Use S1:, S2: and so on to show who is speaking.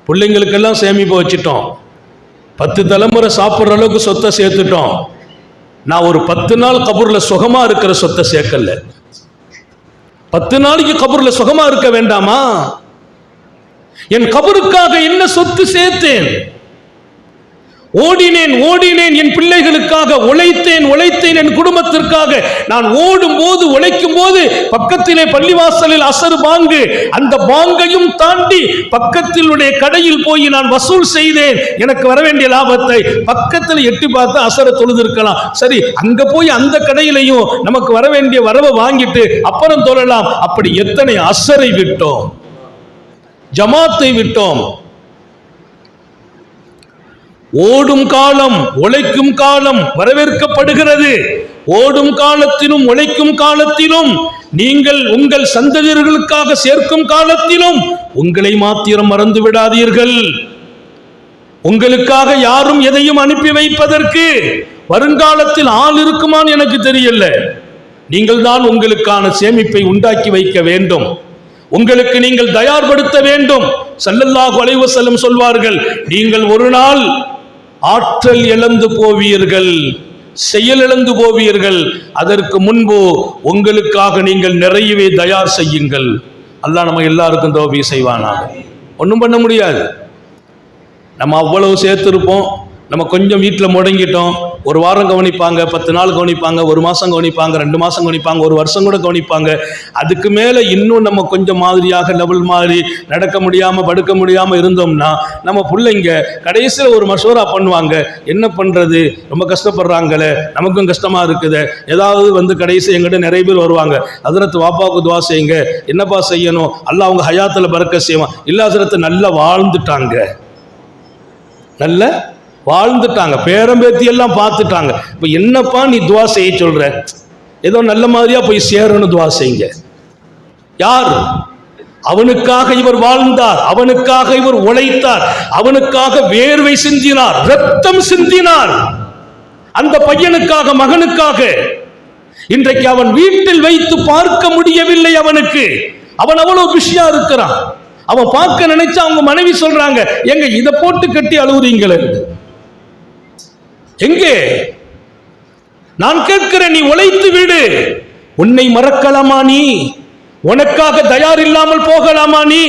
S1: பிள்ளைங்களுக்கெல்லாம் சேமிப்பு வச்சுட்டோம், 10 தலைமுறை சாப்பிட்ற அளவுக்கு சொத்தை சேர்த்துட்டோம். நான் ஒரு 10 நாள் கபூர்ல சுகமா இருக்கிற சொத்தை சேர்க்கல. 10 நாளைக்கு கபூர்ல சுகமா இருக்க வேண்டாமா? என் கபருக்காக என்ன சொத்து சேர்த்தேன்? ஓடினேன் என் பிள்ளைகளுக்காக, உழைத்தேன் என் குடும்பத்திற்காக. நான் ஓடும் போது, உழைக்கும் போது பக்கத்திலே பள்ளிவாசலில் அசர் பாங்கு, அந்த பாங்கையும் தாண்டி பக்கத்திலுடைய கடையில் போய் நான் வசூல் செய்தேன் எனக்கு வர வேண்டிய லாபத்தை. பக்கத்தில் எட்டி பார்த்து அசரை தொழுதிருக்கலாம், சரி அங்க போய் அந்த கடையிலையும் நமக்கு வர வேண்டிய வரவை வாங்கிட்டு அப்புறம் தொழலாம். அப்படி எத்தனை அசரை விட்டோம், ஜமாத்தை விட்டோம். ஓடும் காலம், உழைக்கும் காலம் வரவேற்கப்படுகிறது. ஓடும் காலத்திலும் உழைக்கும் காலத்திலும், நீங்கள் உங்கள் சந்ததியர்களுக்காக சேர்க்கும் காலத்திலும் உங்களை மாத்திரம் மறந்து விடாதீர்கள். உங்களுக்காக யாரும் எதையும் அனுப்பி வைப்பதற்கு வருங்காலத்தில் ஆள் இருக்குமான்னு எனக்கு தெரியல. நீங்கள் தான் உங்களுக்கான சேமிப்பை உண்டாக்கி வைக்க வேண்டும். உங்களுக்கு நீங்கள் தயார்படுத்த வேண்டும். ஸல்லல்லாஹு அலைஹி வஸல்லம் சொல்வார்கள், நீங்கள் ஒரு நாள் ஆற்றல் இழந்து போவீர்கள், செயல் இழந்து போவீர்கள். அதற்கு முன்பு உங்களுக்காக நீங்கள் நிறையவே தயார் செய்யுங்கள். அல்லாஹ் நம்ம எல்லாருக்கும் தௌஃபீக் செய்வானாக. ஒன்றும் பண்ண முடியாது. நம்ம அவ்வளவு சேர்த்திருப்போம், நம்ம கொஞ்சம் வீட்டில் முடங்கிட்டோம். ஒரு வாரம் கவனிப்பாங்க, 10 நாள் கவனிப்பாங்க, 1 மாதம் கவனிப்பாங்க, 2 மாதம் கவனிப்பாங்க, 1 வருஷம் கூட கவனிப்பாங்க. அதுக்கு மேலே இன்னும் நம்ம கொஞ்சம் மாதிரியாக லெவல் மாதிரி நடக்க முடியாமல் படுக்க முடியாமல் இருந்தோம்னா நம்ம பிள்ளைங்க கடைசியில் ஒரு மஷூரா பண்ணுவாங்க, என்ன பண்ணுறது, ரொம்ப கஷ்டப்படுறாங்களே, நமக்கும் கஷ்டமாக இருக்குது. ஏதாவது கடைசி எங்கிட்ட நிறைய பேர் வருவாங்க, ஹஜ்ரத் வாப்பாவுக்கு துவா செய்யுங்க. என்னப்பா செய்யணும்? அல்லாஹ் அவங்க ஹயாத்தில் பரக்கத் செய்வான். இல்ல ஹஜ்ரத் நல்லா வாழ்ந்துட்டாங்க, நல்ல வாழ்ந்துட்டாங்க, பேரம்பேத்தி எல்லாம் பார்த்துட்டாங்க. இப்போ என்னப்பா நீ துவா செய்ய சொல்ற? ஏதோ நல்ல மாதிரியா போய் சேரணும், துவா செய்யுங்க. யார்? அவனுக்காக இவர் வாழ்ந்தார், அவனுக்காக இவர் உழைத்தார், அவனுக்காக வேர்வை சிந்தினார், ரத்தம் சிந்தினார். அந்த பையனுக்காக, மகனுக்காக. இன்றைக்கு அவன் வீட்டில் வைத்து பார்க்க முடியவில்லை அவனுக்கு. அவன் அவ்வளவு பிஸியா இருக்கிறான். அவன் பார்க்க நினைச்சா அவங்க மனைவி சொல்றாங்க, எங்க இதை போட்டு கட்டி அழுவுறீங்களே, எங்கே? நான் கேட்கிறேன், நீ உழைத்து விடு. உன்னை மறக்கலாமா? நீ உனக்காக தயார் இல்லாமல் போகலாமா? நீ